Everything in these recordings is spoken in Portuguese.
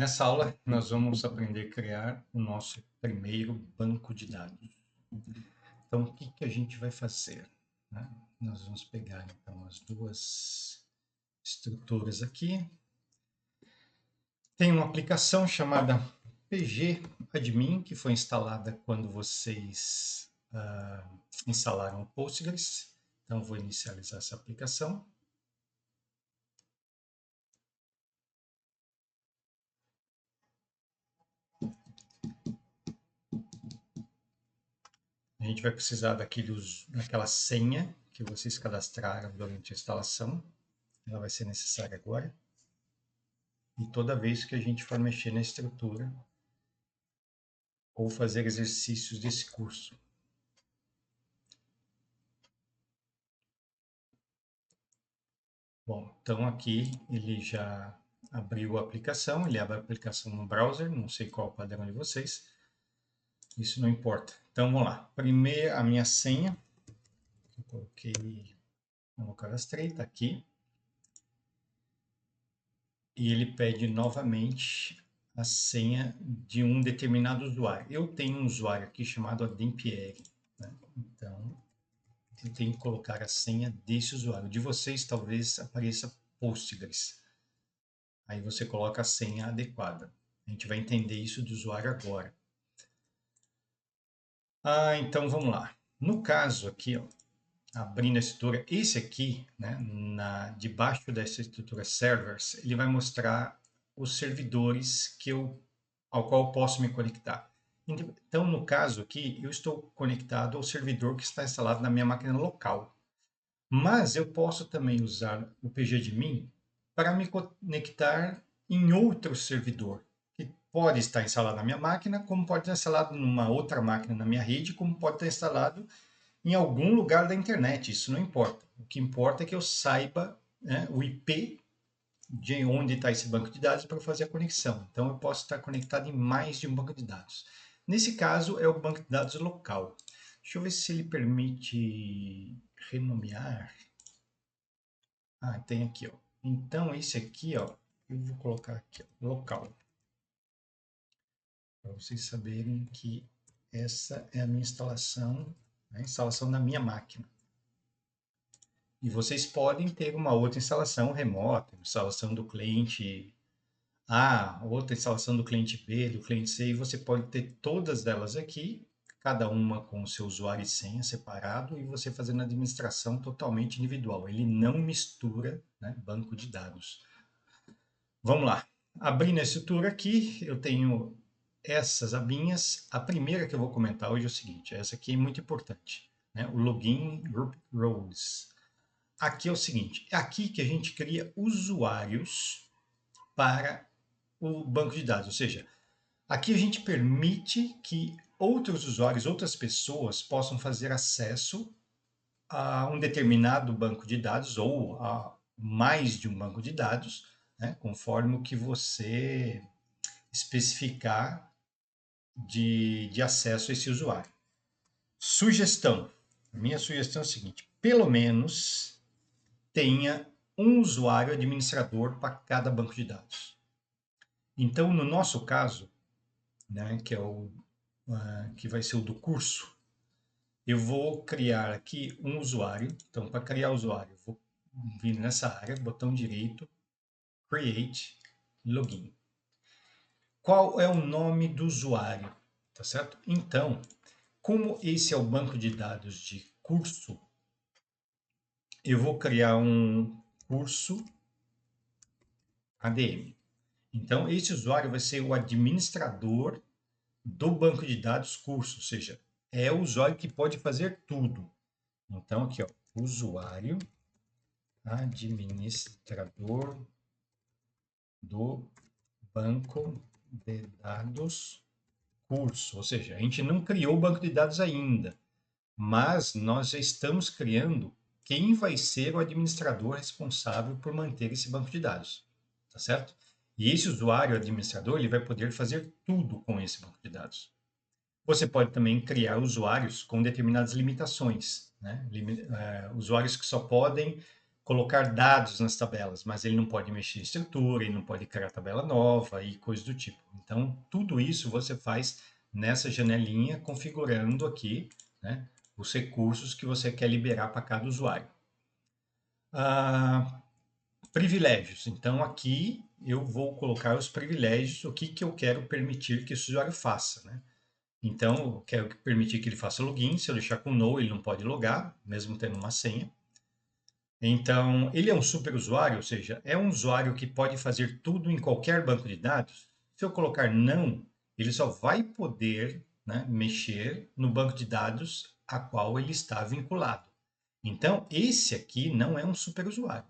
Nessa aula, nós vamos aprender a criar o nosso primeiro banco de dados. Então, o que a gente vai fazer, né? Nós vamos pegar, então, as duas estruturas aqui. Tem uma aplicação chamada PG Admin, que foi instalada quando vocês instalaram o Postgres. Então, vou inicializar essa aplicação. A gente vai precisar daquela senha que vocês cadastraram durante a instalação. Ela vai ser necessária agora. E toda vez que a gente for mexer na estrutura ou fazer exercícios desse curso. Bom, então aqui ele já abriu a aplicação, ele abre a aplicação no browser, não sei qual é o padrão de vocês. Isso não importa. Então vamos lá. Primeiro a minha senha, eu coloquei, não cadastrei, está aqui. E ele pede novamente a senha de um determinado usuário. Eu tenho um usuário aqui chamado AdemPierre, né? Então, eu tenho que colocar a senha desse usuário. De vocês, talvez apareça Postgres. Aí você coloca a senha adequada. A gente vai entender isso do usuário agora. Então vamos lá. No caso aqui, ó, abrindo a estrutura, esse aqui, né, debaixo dessa estrutura servers, ele vai mostrar os servidores ao qual eu posso me conectar. Então, no caso aqui, eu estou conectado ao servidor que está instalado na minha máquina local. Mas eu posso também usar o PGAdmin para me conectar em outro servidor, que pode estar instalado na minha máquina, como pode estar instalado numa outra máquina na minha rede, como pode estar instalado em algum lugar da internet. Isso não importa. O que importa é que eu saiba, né, o IP de onde está esse banco de dados para fazer a conexão. Então, eu posso estar conectado em mais de um banco de dados. Nesse caso, é o banco de dados local. Deixa eu ver se ele permite renomear. Tem aqui, ó. Então, esse aqui, ó, eu vou colocar aqui, ó, local. Para vocês saberem que essa é a minha instalação, a instalação da minha máquina. E vocês podem ter uma outra instalação remota, instalação do cliente A, outra instalação do cliente B, do cliente C, e você pode ter todas elas aqui, cada uma com o seu usuário e senha separado, e você fazendo a administração totalmente individual. Ele não mistura, né, banco de dados. Vamos lá. Abrindo a estrutura aqui, eu tenho essas abinhas. A primeira que eu vou comentar hoje é o seguinte, essa aqui é muito importante, né? O Login Group Roles. Aqui é o seguinte, é aqui que a gente cria usuários para o banco de dados, ou seja, aqui a gente permite que outros usuários, outras pessoas possam fazer acesso a um determinado banco de dados ou a mais de um banco de dados, né, conforme o que você especificar de acesso a esse usuário. Sugestão. Minha sugestão é a seguinte, pelo menos tenha um usuário administrador para cada banco de dados. Então, no nosso caso, né, que é que vai ser o do curso, eu vou criar aqui um usuário. Então, para criar usuário, eu vou vir nessa área, botão direito, Create, Login. Qual é o nome do usuário? Tá certo? Então, como esse é o banco de dados de curso, eu vou criar um curso ADM. Então, esse usuário vai ser o administrador do banco de dados curso, ou seja, é o usuário que pode fazer tudo. Então, aqui, ó, usuário administrador do banco de dados curso. Ou seja, a gente não criou o banco de dados ainda, mas nós já estamos criando quem vai ser o administrador responsável por manter esse banco de dados, tá certo? E esse usuário administrador, ele vai poder fazer tudo com esse banco de dados. Você pode também criar usuários com determinadas limitações, né? Usuários que só podem colocar dados nas tabelas, mas ele não pode mexer em estrutura, ele não pode criar tabela nova e coisas do tipo. Então, tudo isso você faz nessa janelinha, configurando aqui, né, os recursos que você quer liberar para cada usuário. Privilégios. Então, aqui eu vou colocar os privilégios, o que eu quero permitir que esse usuário faça, né? Então, eu quero permitir que ele faça login. Se eu deixar com no, ele não pode logar, mesmo tendo uma senha. Então, ele é um super usuário, ou seja, é um usuário que pode fazer tudo em qualquer banco de dados. Se eu colocar não, ele só vai poder, né, mexer no banco de dados a qual ele está vinculado. Então, esse aqui não é um super usuário.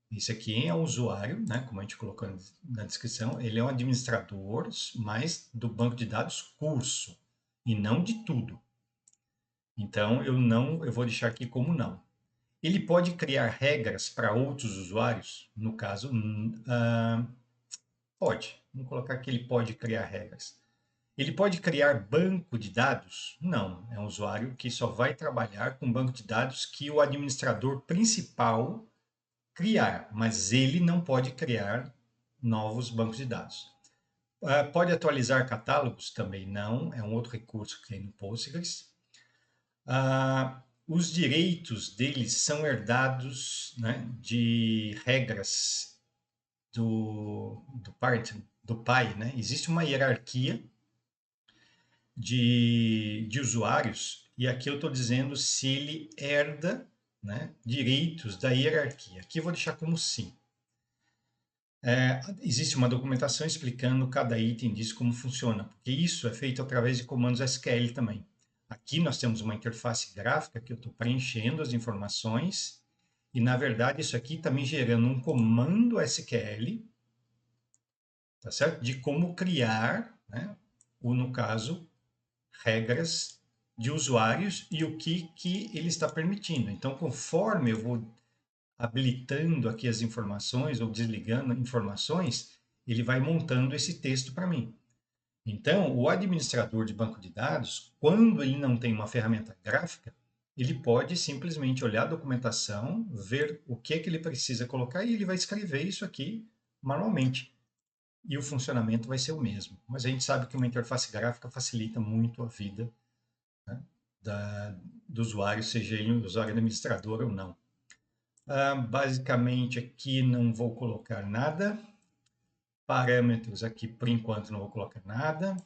Esse aqui é um usuário, né, como a gente colocou na descrição, ele é um administrador, mas do banco de dados curso, e não de tudo. Então, eu vou deixar aqui como não. Ele pode criar regras para outros usuários? No caso, pode. Vamos colocar que ele pode criar regras. Ele pode criar banco de dados? Não. É um usuário que só vai trabalhar com banco de dados que o administrador principal criar, mas ele não pode criar novos bancos de dados. Pode atualizar catálogos? Também não. É um outro recurso que tem no Postgres. Os direitos deles são herdados, né, de regras do parent, do pai, né? Existe uma hierarquia de usuários, e aqui eu estou dizendo se ele herda, né, direitos da hierarquia. Aqui eu vou deixar como sim. Existe uma documentação explicando cada item disso, como funciona, porque isso é feito através de comandos SQL também. Aqui nós temos uma interface gráfica que eu estou preenchendo as informações e, na verdade, isso aqui está me gerando um comando SQL, tá certo? De como criar, né, no caso, regras de usuários e o que ele está permitindo. Então, conforme eu vou habilitando aqui as informações ou desligando informações, ele vai montando esse texto para mim. Então, o administrador de banco de dados, quando ele não tem uma ferramenta gráfica, ele pode simplesmente olhar a documentação, ver o que é que ele precisa colocar e ele vai escrever isso aqui manualmente. E o funcionamento vai ser o mesmo. Mas a gente sabe que uma interface gráfica facilita muito a vida, né, do usuário, seja ele um usuário administrador ou não. Basicamente aqui não vou colocar nada. Parâmetros aqui por enquanto não vou colocar nada.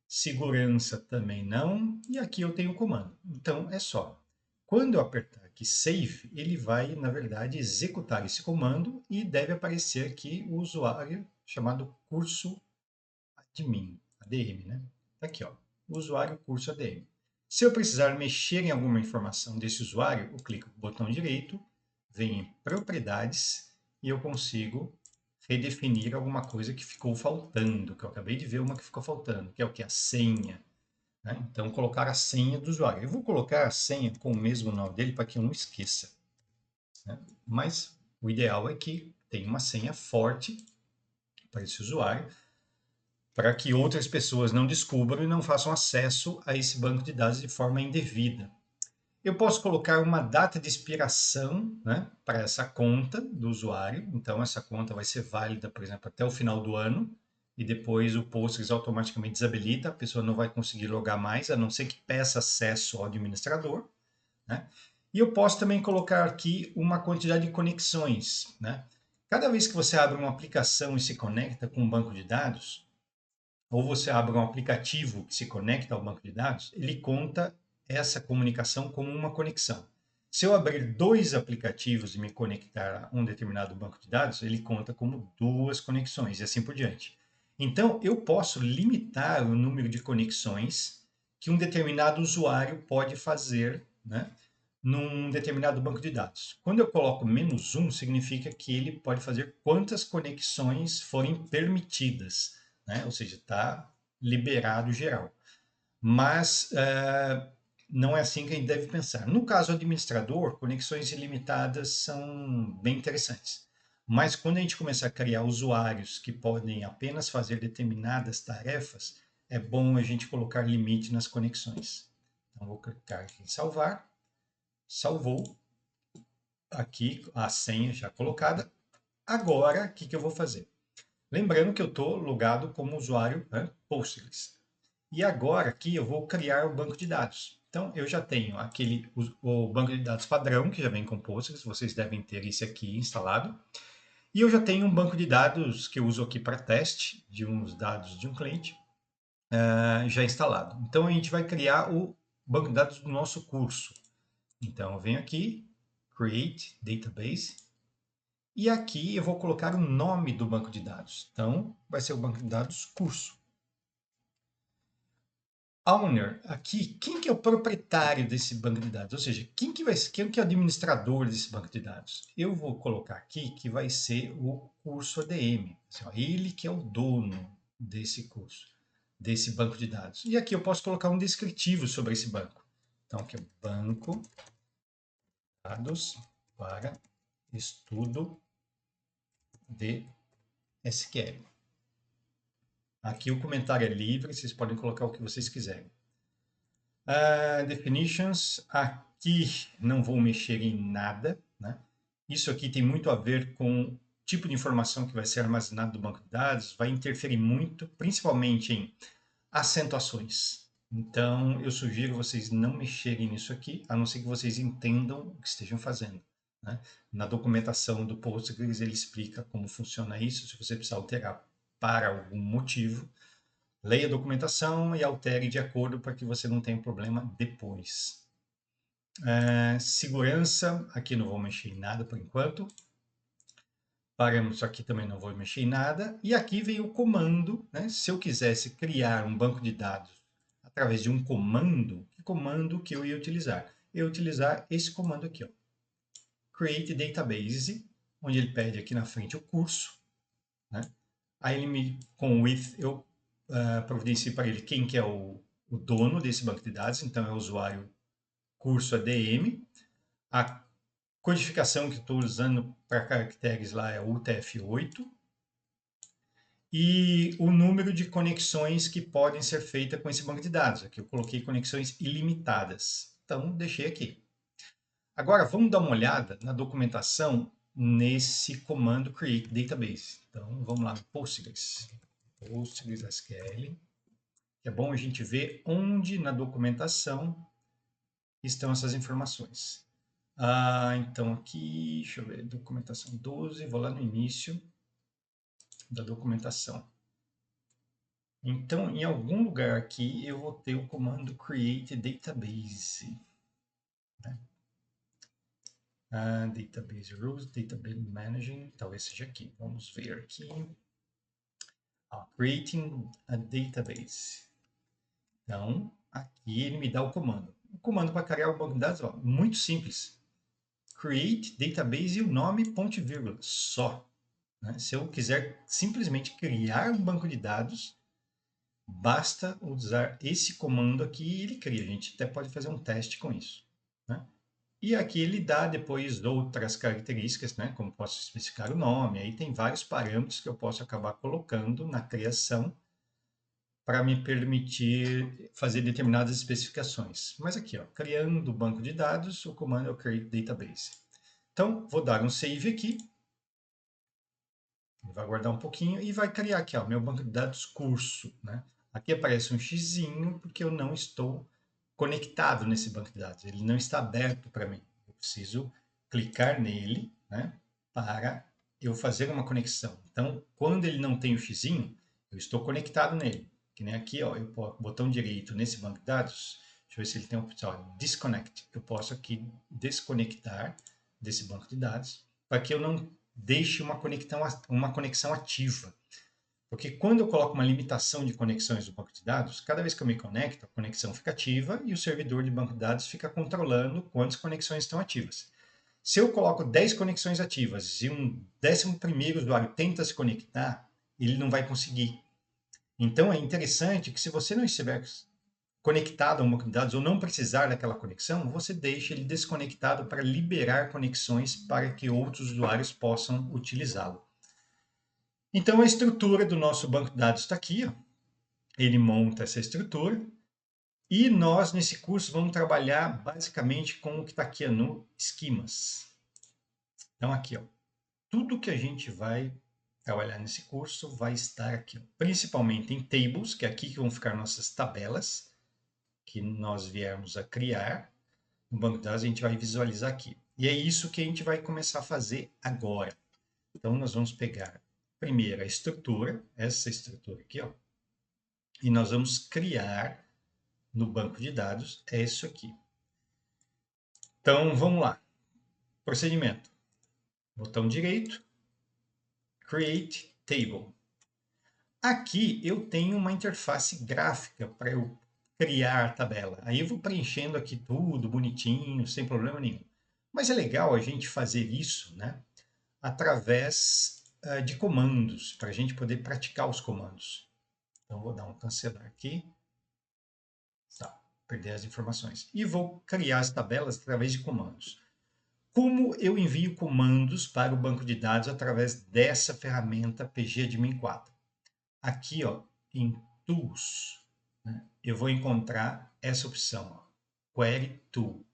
Segurança também não. E aqui eu tenho o comando. Então é só. Quando eu apertar aqui Save, ele vai, na verdade, executar esse comando e deve aparecer aqui o usuário chamado curso admin, ADM, né? Tá aqui, ó, usuário curso ADM. Se eu precisar mexer em alguma informação desse usuário, eu clico no botão direito, venho em propriedades e eu consigo redefinir alguma coisa que ficou faltando, que eu acabei de ver uma que ficou faltando, que é o que? A senha. Né? Então, colocar a senha do usuário. Eu vou colocar a senha com o mesmo nome dele para que eu não esqueça. Né? Mas o ideal é que tenha uma senha forte para esse usuário, para que outras pessoas não descubram e não façam acesso a esse banco de dados de forma indevida. Eu posso colocar uma data de expiração, né, para essa conta do usuário. Então, essa conta vai ser válida, por exemplo, até o final do ano. E depois o Postgres automaticamente desabilita, a pessoa não vai conseguir logar mais, a não ser que peça acesso ao administrador. Né? E eu posso também colocar aqui uma quantidade de conexões. Né? Cada vez que você abre uma aplicação e se conecta com um banco de dados, ou você abre um aplicativo que se conecta ao banco de dados, ele conta essa comunicação como uma conexão. Se eu abrir dois aplicativos e me conectar a um determinado banco de dados, ele conta como duas conexões e assim por diante. Então, eu posso limitar o número de conexões que um determinado usuário pode fazer, né, num determinado banco de dados. Quando eu coloco -1, significa que ele pode fazer quantas conexões forem permitidas, né? Ou seja, está liberado geral. Mas não é assim que a gente deve pensar. No caso administrador, conexões ilimitadas são bem interessantes. Mas quando a gente começar a criar usuários que podem apenas fazer determinadas tarefas, é bom a gente colocar limite nas conexões. Então, vou clicar aqui em salvar. Salvou. aqui a senha já colocada. Agora, o que eu vou fazer? Lembrando que eu estou logado como usuário, né, Postgres. E agora aqui eu vou criar o banco de dados. Então eu já tenho o banco de dados padrão, que já vem com Postgres, vocês devem ter esse aqui instalado. E eu já tenho um banco de dados que eu uso aqui para teste de uns dados de um cliente já instalado. Então a gente vai criar o banco de dados do nosso curso. Então eu venho aqui, Create Database, e aqui eu vou colocar o nome do banco de dados. Então vai ser o banco de dados curso. Owner, aqui, quem que é o proprietário desse banco de dados? Ou seja, quem que é o administrador desse banco de dados? Eu vou colocar aqui que vai ser o curso ADM. Assim, ó, ele que é o dono desse curso, desse banco de dados. E aqui eu posso colocar um descritivo sobre esse banco. Então, aqui é banco de dados para estudo de SQL. Aqui o comentário é livre, vocês podem colocar o que vocês quiserem. Definitions, aqui não vou mexer em nada, né? Isso aqui tem muito a ver com o tipo de informação que vai ser armazenado no banco de dados, vai interferir muito, principalmente em acentuações. Então, eu sugiro vocês não mexerem nisso aqui, a não ser que vocês entendam o que estejam fazendo, né? Na documentação do Postgres, ele explica como funciona isso, se você precisar alterar para algum motivo, leia a documentação e altere de acordo para que você não tenha problema depois. Segurança, aqui não vou mexer em nada por enquanto. Parâmetros aqui também não vou mexer em nada. E aqui vem o comando, né? Se eu quisesse criar um banco de dados através de um comando, que comando que eu ia utilizar? Eu ia utilizar esse comando aqui, ó. Create Database, onde ele pede aqui na frente o curso, né? Aí com o with, eu providencio para ele quem que é o dono desse banco de dados, então é o usuário curso ADM. A codificação que estou usando para caracteres lá é o UTF-8. E o número de conexões que podem ser feitas com esse banco de dados. Aqui eu coloquei conexões ilimitadas. Então, deixei aqui. Agora, vamos dar uma olhada na documentação nesse comando create database. Então, vamos lá no Postgres. Postgres SQL. É bom a gente ver onde na documentação estão essas informações. Então aqui, deixa eu ver, documentação 12, vou lá no início da documentação. Então, em algum lugar aqui, eu vou ter o comando create database. Né? Database rules, database managing, talvez seja aqui. Vamos ver aqui. Creating a database. Então, aqui ele me dá o comando. O comando para criar o banco de dados, ó, muito simples. Create database e o nome, ponto e vírgula, só. Né? Se eu quiser simplesmente criar um banco de dados, basta usar esse comando aqui e ele cria. A gente até pode fazer um teste com isso. Né? E aqui ele dá depois outras características, né? Como posso especificar o nome. Aí tem vários parâmetros que eu posso acabar colocando na criação para me permitir fazer determinadas especificações. Mas aqui, ó, criando o banco de dados, o comando é o create database. Então, vou dar um save aqui. Ele vai guardar um pouquinho e vai criar aqui, ó, meu banco de dados curso, né? Aqui aparece um xizinho porque eu não estou conectado nesse banco de dados. Ele não está aberto para mim. Eu preciso clicar nele, né, para eu fazer uma conexão. Então, quando ele não tem o xizinho, eu estou conectado nele. Que nem aqui, ó, eu posso, botão direito nesse banco de dados, deixa eu ver se ele tem a opção, disconnect. Eu posso aqui desconectar desse banco de dados para que eu não deixe uma conexão ativa. Porque quando eu coloco uma limitação de conexões no banco de dados, cada vez que eu me conecto, a conexão fica ativa e o servidor de banco de dados fica controlando quantas conexões estão ativas. Se eu coloco 10 conexões ativas e um 11º usuário tenta se conectar, ele não vai conseguir. Então é interessante que se você não estiver conectado a um banco de dados ou não precisar daquela conexão, você deixa ele desconectado para liberar conexões para que outros usuários possam utilizá-lo. Então a estrutura do nosso banco de dados está aqui, ó. Ele monta essa estrutura e nós nesse curso vamos trabalhar basicamente com o que está aqui no esquemas. Então, aqui, ó, tudo que a gente vai trabalhar nesse curso vai estar aqui, ó, principalmente em tables, que é aqui que vão ficar nossas tabelas, que nós viermos a criar. No banco de dados, a gente vai visualizar aqui. E é isso que a gente vai começar a fazer agora. Então, nós vamos pegar primeiro a estrutura, essa estrutura aqui, ó, e nós vamos criar no banco de dados é isso aqui. Então, vamos lá. Procedimento. Botão direito, Create Table. Aqui eu tenho uma interface gráfica para eu criar a tabela. Aí eu vou preenchendo aqui tudo bonitinho, sem problema nenhum. Mas é legal a gente fazer isso, né, através de comandos, para a gente poder praticar os comandos. Então, vou dar um cancelar aqui. Tá, perder as informações. E vou criar as tabelas através de comandos. Como eu envio comandos para o banco de dados através dessa ferramenta pgadmin 4? Aqui, ó, em Tools, né, eu vou encontrar essa opção, ó, Query Tool.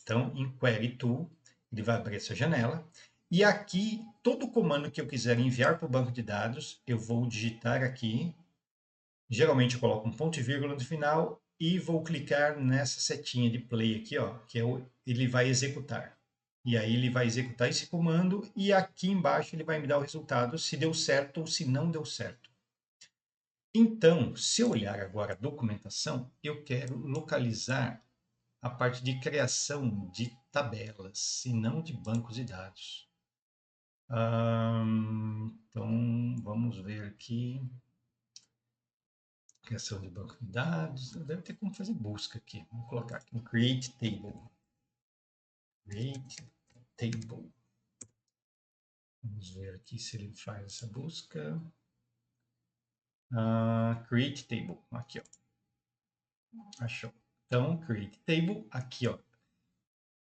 Então, em Query Tool, ele vai abrir essa janela. E aqui, todo comando que eu quiser enviar para o banco de dados, eu vou digitar aqui. Geralmente eu coloco um ponto e vírgula no final e vou clicar nessa setinha de play aqui, ó, que é ele vai executar. E aí ele vai executar esse comando e aqui embaixo ele vai me dar o resultado se deu certo ou se não deu certo. Então, se eu olhar agora a documentação, eu quero localizar a parte de criação de tabelas e não de bancos de dados. Então, vamos ver aqui. Criação de banco de dados. Deve ter como fazer busca aqui. Vou colocar aqui um Create Table. Create Table. Vamos ver aqui se ele faz essa busca. Create Table. Aqui, ó. Achou. Então, Create Table. Aqui, ó.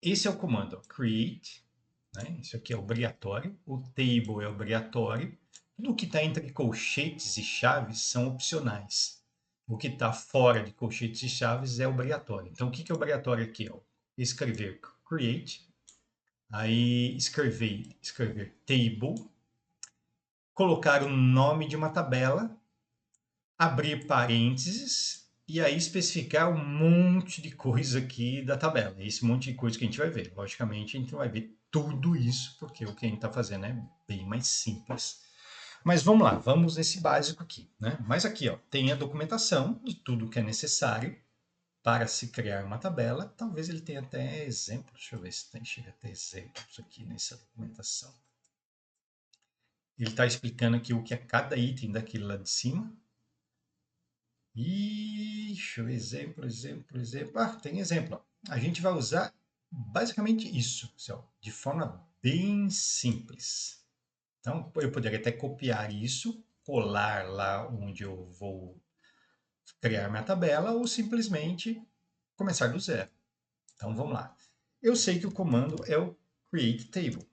Esse é o comando, ó, create, né? Isso aqui é obrigatório, o table é obrigatório, tudo que está entre colchetes e chaves são opcionais. O que está fora de colchetes e chaves é obrigatório. Então, o que é obrigatório aqui? Ó? Escrever create, aí escrever table, colocar o nome de uma tabela, abrir parênteses e aí especificar um monte de coisa aqui da tabela. Esse monte de coisa que a gente vai ver. Logicamente, a gente não vai ver tudo isso, porque o que a gente está fazendo é bem mais simples. Mas vamos lá, vamos nesse básico aqui, né? Mas aqui, ó, tem a documentação de tudo que é necessário para se criar uma tabela. Talvez ele tenha até exemplos. Deixa eu ver se tem, chega a ter exemplos aqui nessa documentação. Ele está explicando aqui o que é cada item daquele lá de cima. Deixa eu ver, exemplo. Tem exemplo. A gente vai usar basicamente isso, pessoal, de forma bem simples. Então, eu poderia até copiar isso, colar lá onde eu vou criar minha tabela ou simplesmente começar do zero. Então, vamos lá. Eu sei que o comando é o create table.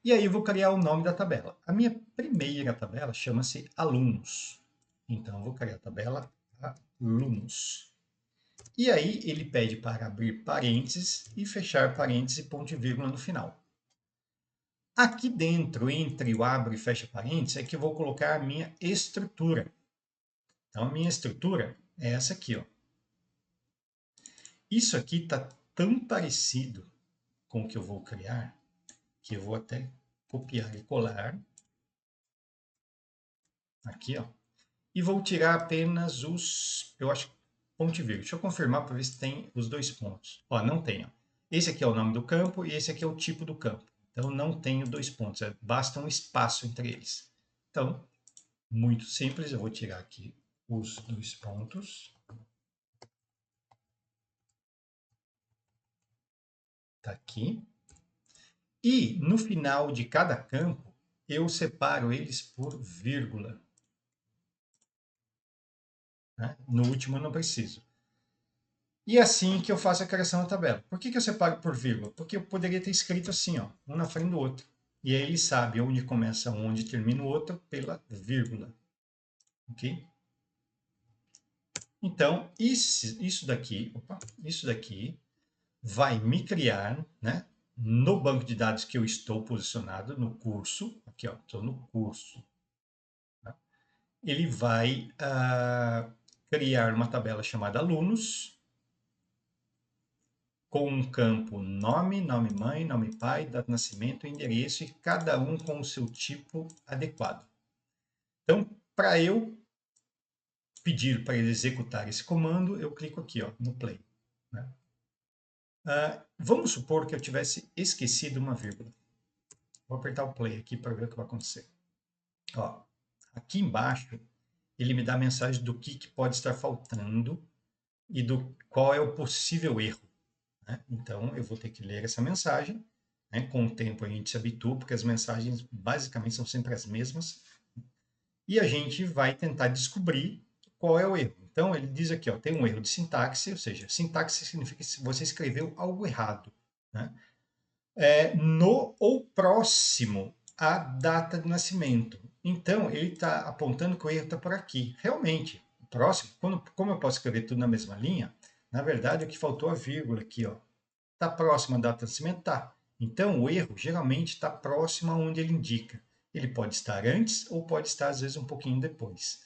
E aí eu vou criar o nome da tabela. A minha primeira tabela chama-se alunos. Então, eu vou criar a tabela alunos. E aí ele pede para abrir parênteses e fechar parênteses e ponto e vírgula no final. Aqui dentro, entre o abre e fecha parênteses, é que eu vou colocar a minha estrutura. Então, a minha estrutura é essa aqui, ó. Isso aqui está tão parecido com o que eu vou criar, que eu vou até copiar e colar. Aqui, ó. E vou tirar apenas os, eu acho, ponto e vírgula. Deixa eu confirmar para ver se tem os dois pontos. Ó, não tem, ó. Esse aqui é o nome do campo e esse aqui é o tipo do campo. Então, não tenho dois pontos, basta um espaço entre eles. Então, muito simples, eu vou tirar aqui os dois pontos. Tá aqui. E no final de cada campo, eu separo eles por vírgula. Né? No último eu não preciso. E é assim que eu faço a criação da tabela. Por que eu separo por vírgula? Porque eu poderia ter escrito assim, ó, um na frente do outro. E aí ele sabe onde começa um, onde termina o outro pela vírgula. Ok? Então, isso daqui vai me criar, né, no banco de dados que eu estou posicionado, no curso, aqui ó, estou no curso, tá? Ele vai criar uma tabela chamada alunos, com um campo nome, nome mãe, nome pai, data de nascimento, endereço, e cada um com o seu tipo adequado. Então, para eu pedir para ele executar esse comando, eu clico aqui ó, no play, né? Vamos supor que eu tivesse esquecido uma vírgula. Vou apertar o play aqui para ver o que vai acontecer. Ó, aqui embaixo, ele me dá a mensagem do que pode estar faltando e do qual é o possível erro, né? Então, eu vou ter que ler essa mensagem, né? Com o tempo a gente se habitua, porque as mensagens basicamente são sempre as mesmas, e a gente vai tentar descobrir qual é o erro. Então, ele diz aqui, ó, tem um erro de sintaxe, ou seja, sintaxe significa que você escreveu algo errado, né? No ou próximo à data de nascimento. Então, ele está apontando que o erro está por aqui. Realmente, próximo, como eu posso escrever tudo na mesma linha, na verdade, o que faltou a vírgula aqui, ó. Está próximo à data de nascimento? Tá. Então, o erro geralmente está próximo aonde ele indica. Ele pode estar antes ou pode estar, às vezes, um pouquinho depois.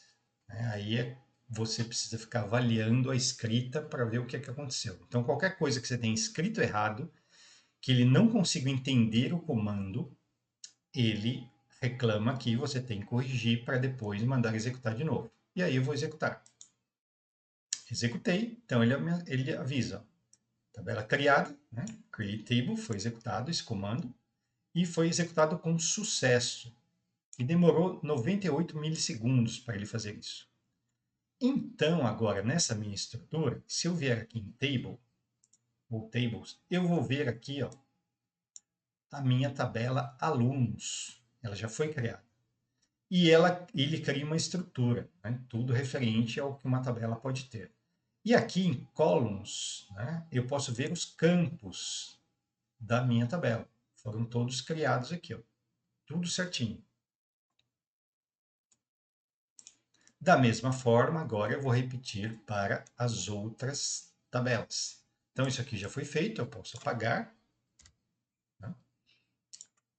Aí você precisa ficar avaliando a escrita para ver o que aconteceu. Então, qualquer coisa que você tenha escrito errado, que ele não consiga entender o comando, ele reclama que você tem que corrigir para depois mandar executar de novo. E aí eu vou executar. Executei, então ele avisa. Tabela criada, né? Create table, foi executado esse comando e foi executado com sucesso. E demorou 98 milissegundos para ele fazer isso. Então, agora, nessa minha estrutura, se eu vier aqui em Table, ou Tables, eu vou ver aqui ó, a minha tabela alunos. Ela já foi criada. E ele cria uma estrutura, né? Tudo referente ao que uma tabela pode ter. E aqui em Columns, né, eu posso ver os campos da minha tabela. Foram todos criados aqui, ó, tudo certinho. Da mesma forma, agora eu vou repetir para as outras tabelas. Então, isso aqui já foi feito, eu posso apagar. Né?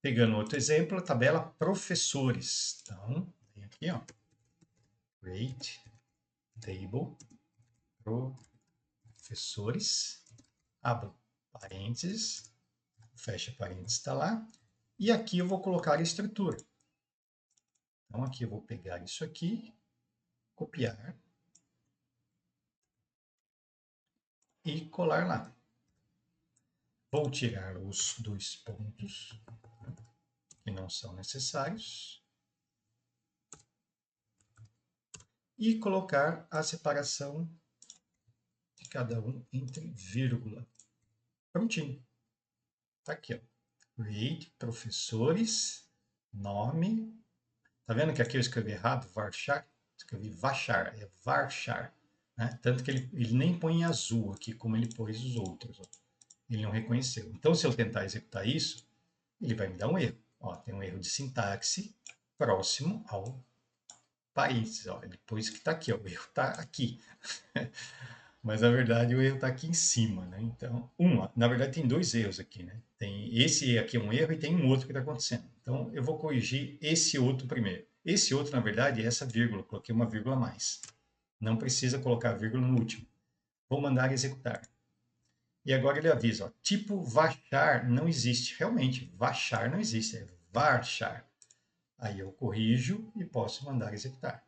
Pegando outro exemplo, a tabela professores. Então, vem aqui, ó, create table professores, abro parênteses, fecha parênteses, está lá. E aqui eu vou colocar a estrutura. Então, aqui eu vou pegar isso aqui, copiar e colar lá. Vou tirar os dois pontos que não são necessários e colocar a separação de cada um entre vírgula. Prontinho. Tá aqui, ó. Create professores, nome. Tá vendo que aqui eu escrevi errado? Varchar. Escrevi Vachar, é Varchar. Né? Tanto que ele nem põe em azul aqui, como ele pôs os outros. Ó. Ele não reconheceu. Então, se eu tentar executar isso, ele vai me dar um erro. Ó, tem um erro de sintaxe próximo ao parênteses. Ó, ele pôs que está aqui, ó, o erro está aqui. Mas na verdade o erro está aqui em cima, né? Então, na verdade tem dois erros aqui, né? Tem esse aqui é um erro e tem um outro que está acontecendo. Então eu vou corrigir esse outro primeiro. Esse outro, na verdade, é essa vírgula. Coloquei uma vírgula a mais. Não precisa colocar a vírgula no último. Vou mandar executar. E agora ele avisa, ó, tipo varchar não existe. Realmente, varchar não existe, é varchar. Aí eu corrijo e posso mandar executar.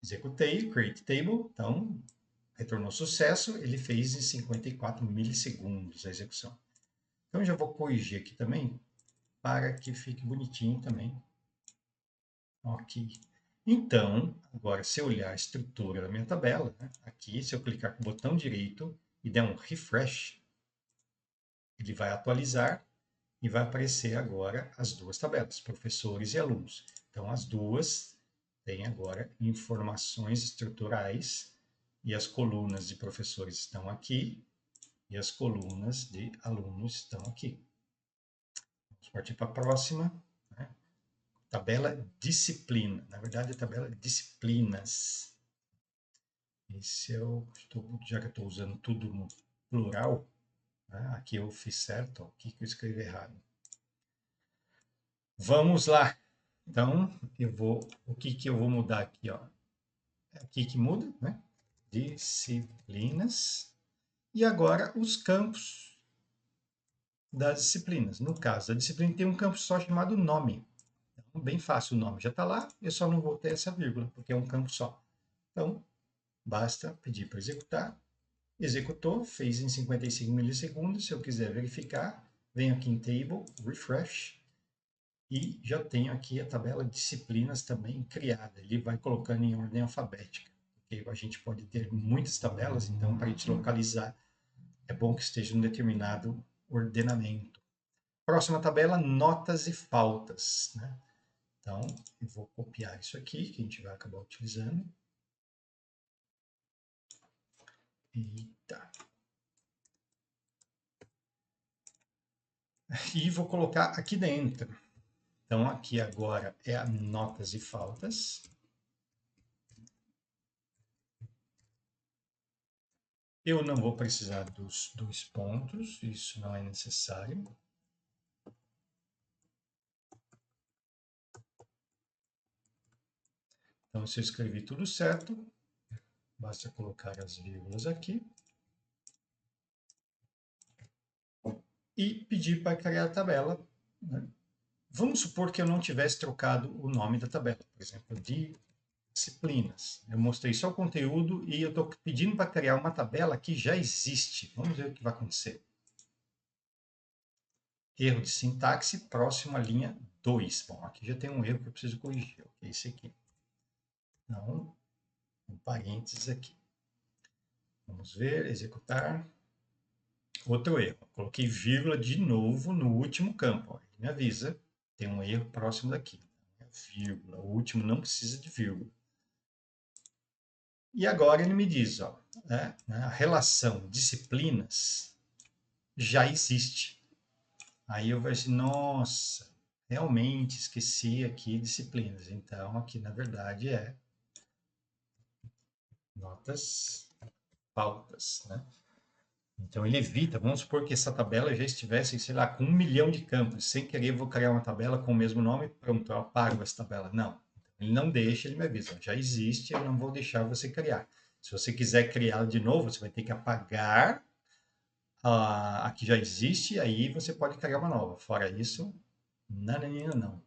Executei, create table, então retornou sucesso, ele fez em 54 milissegundos a execução. Então já vou corrigir aqui também, para que fique bonitinho também. Ok. Então, agora se eu olhar a estrutura da minha tabela, né, aqui se eu clicar com o botão direito e der um refresh, ele vai atualizar e vai aparecer agora as duas tabelas, professores e alunos. Então as duas têm agora informações estruturais e as colunas de professores estão aqui e as colunas de alunos estão aqui. Vamos partir para a próxima. Né? Tabela disciplina. Na verdade, a tabela disciplinas. Esse é o. Já que eu estou usando tudo no plural. Né? Aqui eu fiz certo, o que eu escrevi errado? Vamos lá. Então, o que eu vou mudar aqui, ó? Aqui que muda, né? Disciplinas. E agora os campos das disciplinas. No caso, a disciplina tem um campo só chamado nome. Então, bem fácil o nome. Já está lá, eu só não vou ter essa vírgula, porque é um campo só. Então, basta pedir para executar. Executou, fez em 55 milissegundos. Se eu quiser verificar, venho aqui em Table, Refresh, e já tenho aqui a tabela de disciplinas também criada. Ele vai colocando em ordem alfabética. Porque a gente pode ter muitas tabelas, então para a gente localizar, é bom que esteja em um determinado ordenamento. Próxima tabela, notas e faltas. Né? Então, eu vou copiar isso aqui, que a gente vai acabar utilizando. Eita. E vou colocar aqui dentro. Então, aqui agora é a notas e faltas. Eu não vou precisar dos 2 pontos, isso não é necessário. Então, se eu escrevi tudo certo, basta colocar as vírgulas aqui. E pedir para criar a tabela. Né? Vamos supor que eu não tivesse trocado o nome da tabela, por exemplo, de disciplinas. Eu mostrei só o conteúdo e eu estou pedindo para criar uma tabela que já existe. Vamos ver o que vai acontecer. Erro de sintaxe, próximo à linha 2. Bom, aqui já tem um erro que eu preciso corrigir, que é esse aqui. Então, um parênteses aqui. Vamos ver, executar. Outro erro. Coloquei vírgula de novo no último campo. Ele me avisa, tem um erro próximo daqui. Vírgula. O último não precisa de vírgula. E agora ele me diz, ó, né, a relação disciplinas já existe. Aí eu vou assim, nossa, realmente esqueci aqui disciplinas. Então, aqui na verdade é notas, pautas, né? Então ele evita, vamos supor que essa tabela já estivesse, sei lá, com 1 milhão de campos. Sem querer, vou criar uma tabela com o mesmo nome, pronto, eu apago essa tabela. Não, ele não deixa, ele me avisa, já existe, eu não vou deixar você criar. Se você quiser criá-la de novo, você vai ter que apagar a que já existe, aí você pode criar uma nova. Fora isso, não.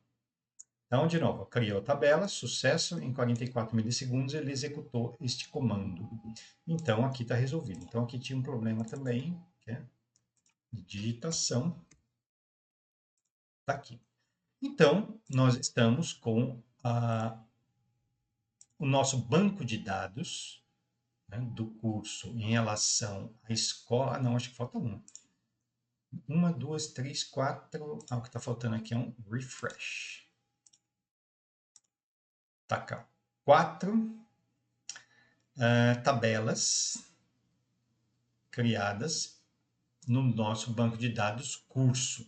Então, de novo, criou a tabela, sucesso, em 44 milissegundos ele executou este comando. Então, aqui está resolvido. Então, aqui tinha um problema também, que é de digitação. Está aqui. Então, nós estamos com o nosso banco de dados, né, do curso em relação à escola. Não, acho que falta uma. 1, 2, 3, 4. O que está faltando aqui é um refresh. Tá cá. 4 tabelas criadas no nosso banco de dados curso,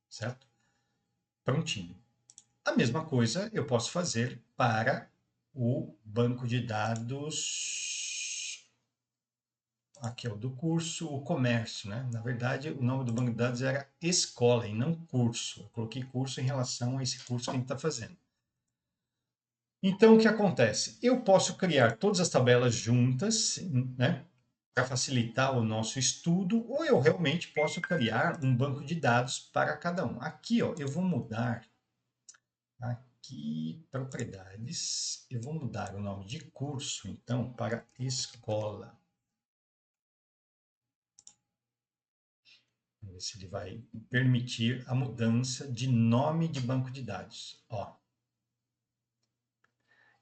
certo? Prontinho. A mesma coisa eu posso fazer para o banco de dados, aqui é o do curso, o comércio, né? Na verdade, o nome do banco de dados era escola e não curso. Eu coloquei curso em relação a esse curso que a gente está fazendo. Então, o que acontece? Eu posso criar todas as tabelas juntas, né? Para facilitar o nosso estudo, ou eu realmente posso criar um banco de dados para cada um. Aqui, ó, eu vou mudar aqui propriedades, eu vou mudar o nome de curso, então, para escola. Vamos ver se ele vai permitir a mudança de nome de banco de dados. Ó,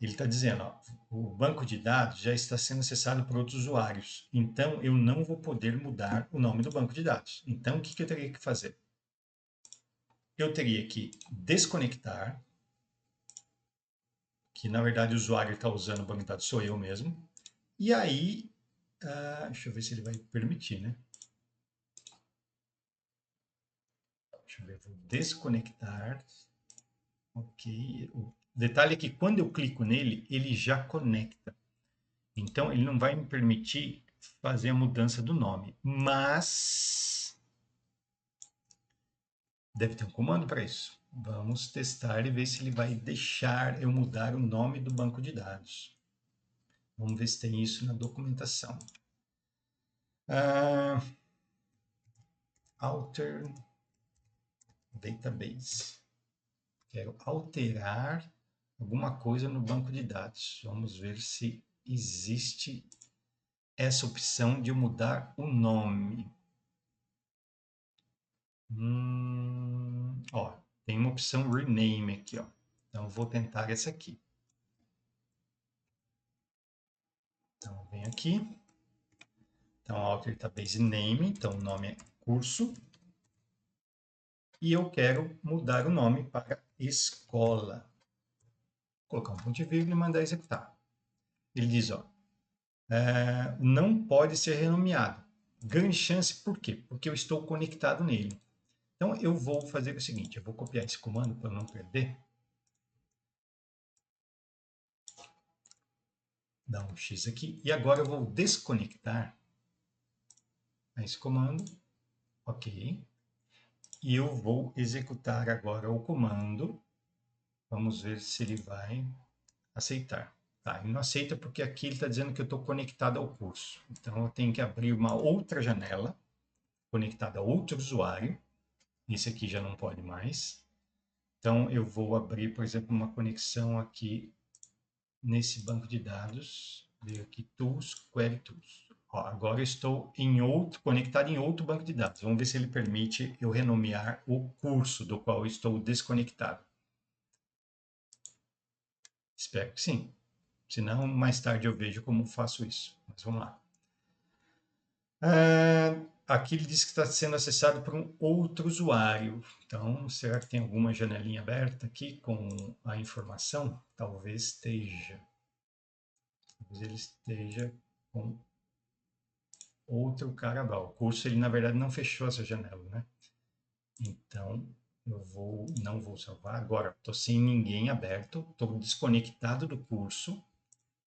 ele está dizendo, ó, o banco de dados já está sendo acessado por outros usuários, então eu não vou poder mudar o nome do banco de dados. Então, o que eu teria que fazer? Eu teria que desconectar, que na verdade o usuário está usando o banco de dados sou eu mesmo, e aí, deixa eu ver se ele vai permitir, né? Deixa eu ver, vou desconectar. Ok. O detalhe é que quando eu clico nele, ele já conecta. Então, ele não vai me permitir fazer a mudança do nome, mas deve ter um comando para isso. Vamos testar e ver se ele vai deixar eu mudar o nome do banco de dados. Vamos ver se tem isso na documentação. Alter database. Quero alterar alguma coisa no banco de dados. Vamos ver se existe essa opção de eu mudar o nome. Ó, tem uma opção rename aqui, ó. Então eu vou tentar essa aqui. Então vem aqui. Então alter database name, então o nome é curso. E eu quero mudar o nome para escola. Vou colocar um ponto e vírgula e mandar executar. Ele diz, ó, não pode ser renomeado. Grande chance, por quê? Porque eu estou conectado nele. Então, eu vou fazer o seguinte, eu vou copiar esse comando para não perder. Dá um X aqui. E agora eu vou desconectar esse comando. Ok. E eu vou executar agora o comando. Vamos ver se ele vai aceitar. Tá, ele não aceita porque aqui ele está dizendo que eu estou conectado ao curso. Então, eu tenho que abrir uma outra janela conectada a outro usuário. Esse aqui já não pode mais. Então, eu vou abrir, por exemplo, uma conexão aqui nesse banco de dados. Veio aqui Tools, Query Tools. Ó, agora eu estou conectado em outro banco de dados. Vamos ver se ele permite eu renomear o curso do qual eu estou desconectado. Espero que sim. Senão, mais tarde eu vejo como faço isso. Mas vamos lá. Aqui ele diz que está sendo acessado por um outro usuário. Então, será que tem alguma janelinha aberta aqui com a informação? Talvez esteja. Talvez ele esteja com outro cara lá. O curso, ele na verdade não fechou essa janela, né? Então, não vou salvar. Agora, estou sem ninguém aberto, estou desconectado do curso.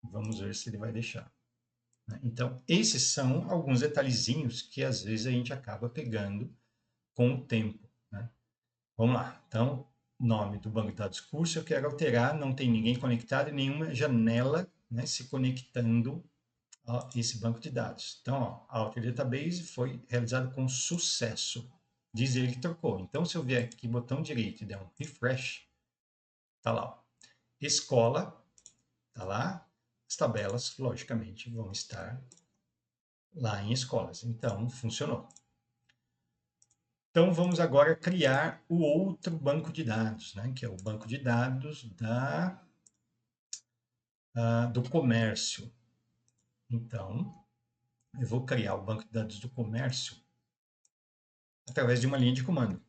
Vamos ver se ele vai deixar. Então, esses são alguns detalhezinhos que às vezes a gente acaba pegando com o tempo. Né? Vamos lá. Então, nome do banco de dados curso, eu quero alterar, não tem ninguém conectado e nenhuma janela, né, se conectando a esse banco de dados. Então, ó, a Alter Database foi realizado com sucesso. Diz ele que trocou. Então, se eu vier aqui, botão direito e der um refresh, tá lá. Ó. Escola, tá lá. As tabelas, logicamente, vão estar lá em escolas. Então, funcionou. Então, vamos agora criar o outro banco de dados, né? Que é o banco de dados do comércio. Então, eu vou criar o banco de dados do comércio através de uma linha de comando.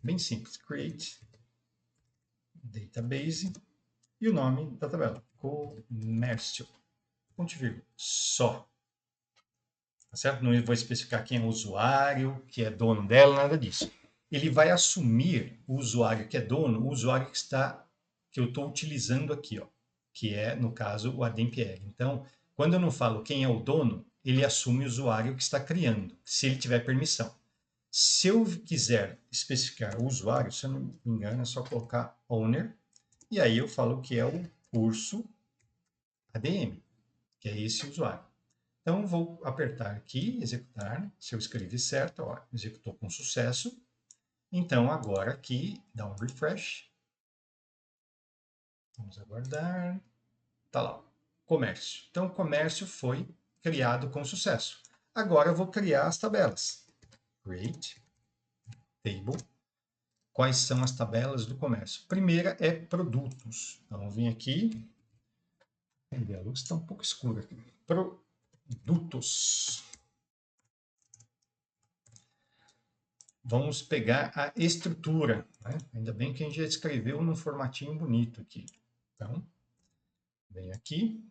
Bem simples. Create database e o nome da tabela. Comércio. Ponto e vírgula. Só. Tá certo? Não vou especificar quem é o usuário, que é dono dela, nada disso. Ele vai assumir o usuário que é dono, o usuário que eu estou utilizando aqui, ó, que é, no caso, o ADMPL. Então, quando eu não falo quem é o dono, ele assume o usuário que está criando, se ele tiver permissão. Se eu quiser especificar o usuário, se eu não me engano, é só colocar owner, e aí eu falo que é o curso ADM, que é esse usuário. Então, vou apertar aqui, executar. Se eu escrevi certo, ó, executou com sucesso. Então, agora aqui, dá um refresh. Vamos aguardar. Tá lá, comércio. Então, o comércio foi criado com sucesso. Agora eu vou criar as tabelas. Create table. Quais são as tabelas do comércio? Primeira é produtos. Então, vou vir aqui. A luz está um pouco escura aqui. Produtos. Vamos pegar a estrutura. Né? Ainda bem que a gente já escreveu num formatinho bonito aqui. Então, vem aqui.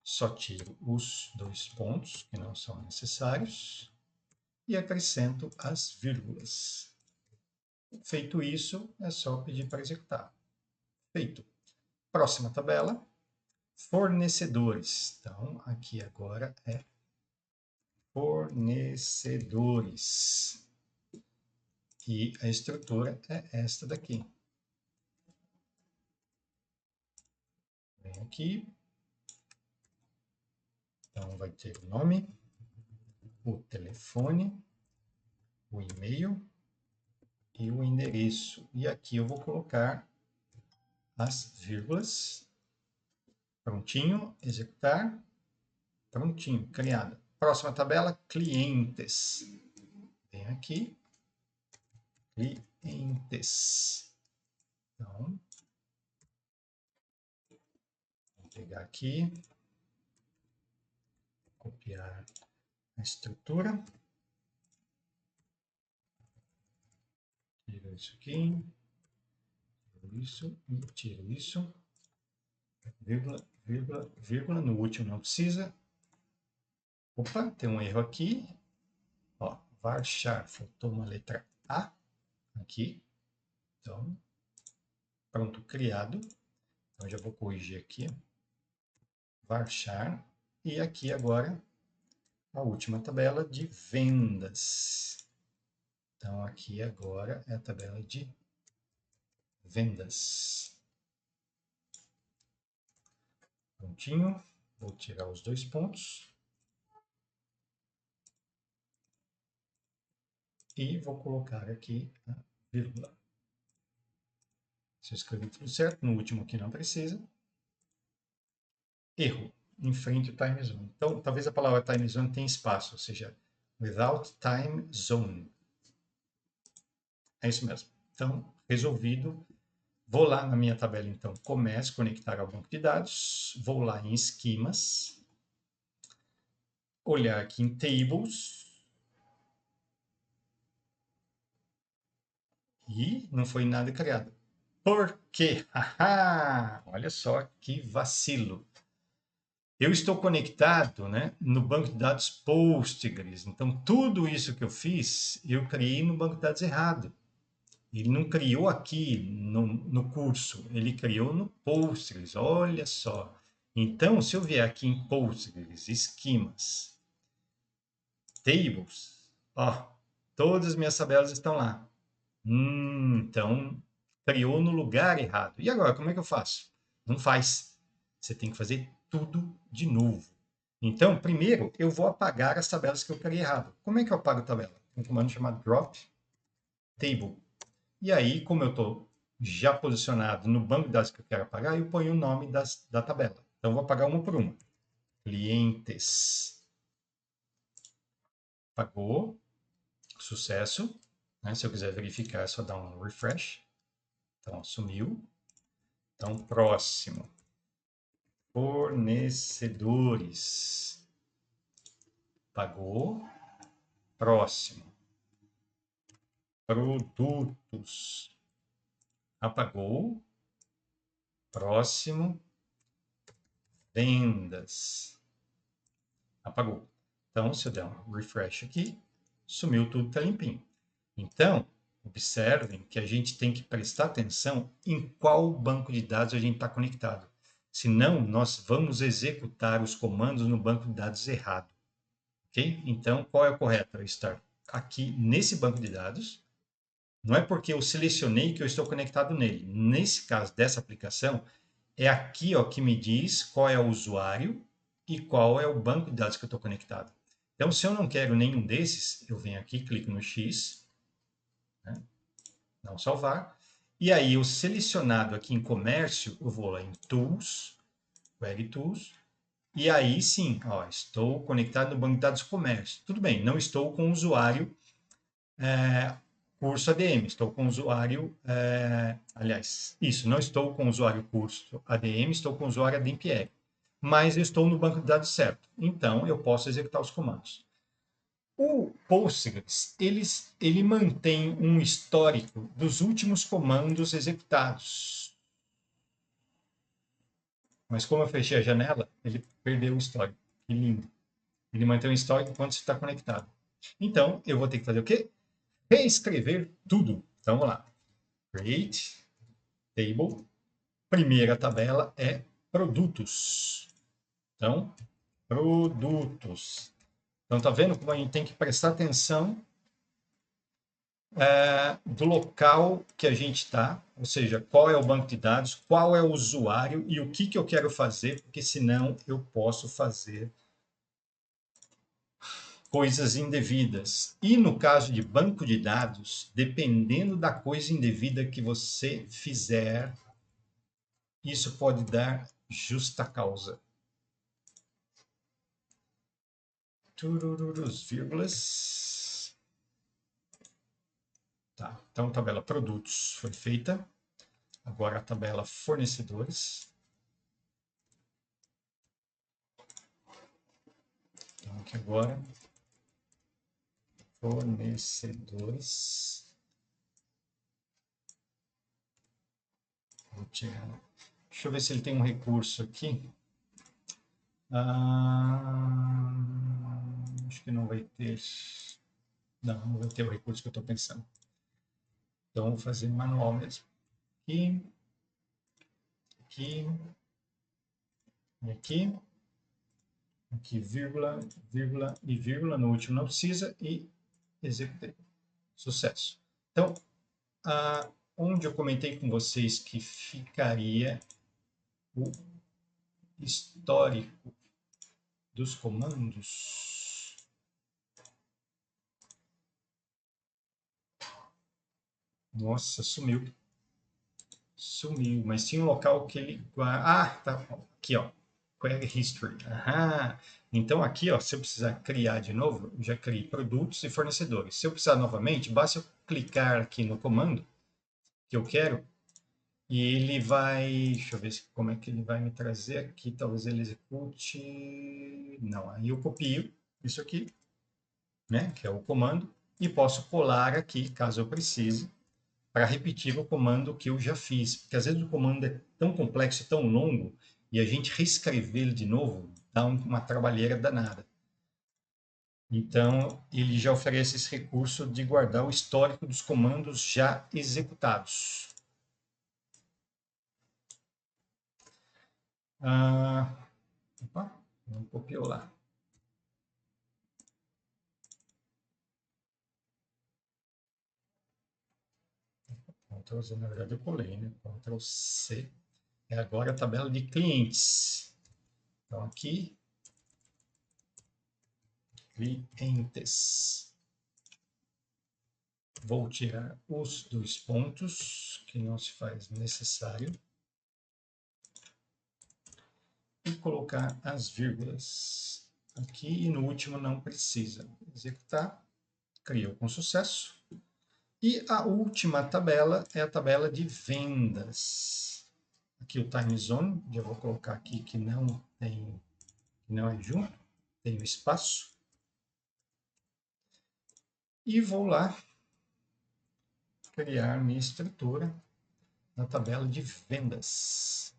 Só tiro os dois pontos, que não são necessários. E acrescento as vírgulas. Feito isso, é só pedir para executar. Feito. Próxima tabela. fornecedores. Então, aqui agora é fornecedores. E a estrutura é esta daqui. Vem aqui. Então, vai ter o nome, o telefone, o e-mail e o endereço. E aqui eu vou colocar as vírgulas. Prontinho, executar. Prontinho, criada. Próxima tabela, clientes. Vem aqui, clientes. Então, vou pegar aqui, copiar a estrutura. Tiro isso aqui, tiro isso e tiro isso. Vírgula, vírgula, vírgula. No último não precisa. Opa, tem um erro aqui. Ó, varchar, faltou uma letra A aqui. Então, pronto, criado. Então, já vou corrigir aqui. Varchar. E aqui agora a última tabela de vendas. Então, aqui agora é a tabela de vendas. Prontinho. Vou tirar os dois pontos. E vou colocar aqui a vírgula. Se eu escrevi tudo certo, no último aqui não precisa. Erro. Em frente ao time zone. Então, talvez a palavra time zone tenha espaço, ou seja, without time zone. É isso mesmo. Então, resolvido. Vou lá na minha tabela, então, comece a conectar ao banco de dados. Vou lá em esquemas. Olhar aqui em tables. E não foi nada criado. Por quê? Olha só que vacilo. Eu estou conectado, né, no banco de dados Postgres. Então, tudo isso que eu fiz, eu criei no banco de dados errado. Ele não criou aqui no curso, ele criou no Postgres. Olha só. Então, se eu vier aqui em Postgres, esquemas, tables, ó, todas as minhas tabelas estão lá. Então, criou no lugar errado. E agora, como é que eu faço? Não faz. Você tem que fazer tudo de novo. Então, primeiro, eu vou apagar as tabelas que eu criei errado. Como é que eu apago a tabela? Tem um comando chamado drop table. E aí, como eu estou já posicionado no banco de dados que eu quero apagar, eu ponho o nome da tabela. Então, vou apagar uma por uma. Clientes. Apagou. Sucesso. Né? Se eu quiser verificar, é só dar um refresh. Então, sumiu. Então, próximo. Fornecedores. Pagou. Próximo. Produtos. Apagou. Próximo. Vendas. Apagou. Então, se eu der um refresh aqui, sumiu tudo, está limpinho. Então, observem que a gente tem que prestar atenção em qual banco de dados a gente está conectado. Senão, nós vamos executar os comandos no banco de dados errado. Ok? Então, qual é o correto? Eu estar aqui nesse banco de dados. Não é porque eu selecionei que eu estou conectado nele. Nesse caso dessa aplicação, é aqui ó, que me diz qual é o usuário e qual é o banco de dados que eu estou conectado. Então, se eu não quero nenhum desses, eu venho aqui, clico no X, né? Não salvar, e aí eu selecionado aqui em comércio, eu vou lá em Tools, Query Tools, e aí sim, ó, estou conectado no banco de dados comércio. Tudo bem, não estou com o usuário curso ADM, estou com o usuário, aliás, isso, não estou com o usuário curso ADM, estou com o usuário ADMPR, mas eu estou no banco de dados certo, então eu posso executar os comandos. O Postgres, ele mantém um histórico dos últimos comandos executados. Mas como eu fechei a janela, ele perdeu o histórico. Que lindo. Ele mantém o histórico enquanto você está conectado. Então, eu vou ter que fazer o quê? Reescrever tudo. Então, vamos lá. Create, table. Primeira tabela é produtos. Então, produtos. Então, tá vendo como a gente tem que prestar atenção do local que a gente está, ou seja, qual é o banco de dados, qual é o usuário e o que eu quero fazer, porque senão eu posso fazer coisas indevidas. E no caso de banco de dados, dependendo da coisa indevida que você fizer, isso pode dar justa causa. Tururus, vírgulas. Tá, então tabela produtos foi feita. Agora a tabela fornecedores. Então aqui agora, fornecedores. Vou tirar. Deixa eu ver se ele tem um recurso aqui. Acho que não vai ter. Não vai ter o recurso que eu estou pensando. Então, vou fazer manual mesmo. Aqui. Aqui. E aqui. Aqui, vírgula, vírgula e vírgula. No último não precisa. E executei. Sucesso. Então, onde eu comentei com vocês que ficaria o histórico dos comandos. Nossa, sumiu. Sumiu, mas tinha um local que ele... tá aqui, ó. Query History. Então aqui, ó, se eu precisar criar de novo, eu já criei produtos e fornecedores. Se eu precisar novamente, basta eu clicar aqui no comando que eu quero e ele vai... Deixa eu ver como é que ele vai me trazer aqui. Talvez ele execute... Não, aí eu copio isso aqui, né, que é o comando, e posso colar aqui, caso eu precise, para repetir o comando que eu já fiz. Porque às vezes o comando é tão complexo e tão longo, e a gente reescrever ele de novo dá uma trabalheira danada. Então, ele já oferece esse recurso de guardar o histórico dos comandos já executados. Opa, não copiou lá. Ctrl Z, na verdade eu colei, né? Ctrl C. É agora a tabela de clientes. Então, aqui, clientes. Vou tirar os 2 pontos, que não se faz necessário. E colocar as vírgulas aqui. E no último não precisa. Executar. Criou com sucesso. E a última tabela é a tabela de vendas. Aqui o time zone. Já vou colocar aqui que não é junto. Tem o espaço. E vou lá criar minha estrutura na tabela de vendas.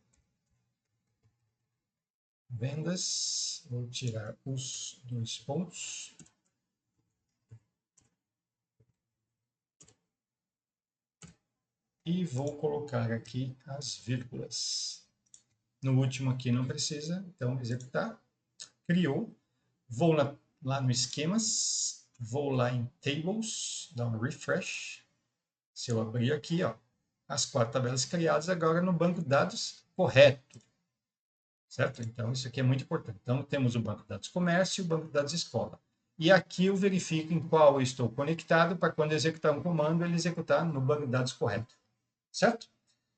Vendas, vou tirar os 2 pontos. E vou colocar aqui as vírgulas. No último aqui não precisa, então executar. Criou. Vou lá no esquemas, vou lá em tables, dar um refresh. Se eu abrir aqui, ó, as 4 tabelas criadas agora no banco de dados correto. Certo? Então, isso aqui é muito importante. Então, temos o banco de dados comércio e o banco de dados escola. E aqui eu verifico em qual eu estou conectado para quando executar um comando, ele executar no banco de dados correto. Certo?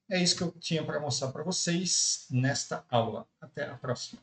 É isso que eu tinha para mostrar para vocês nesta aula. Até a próxima.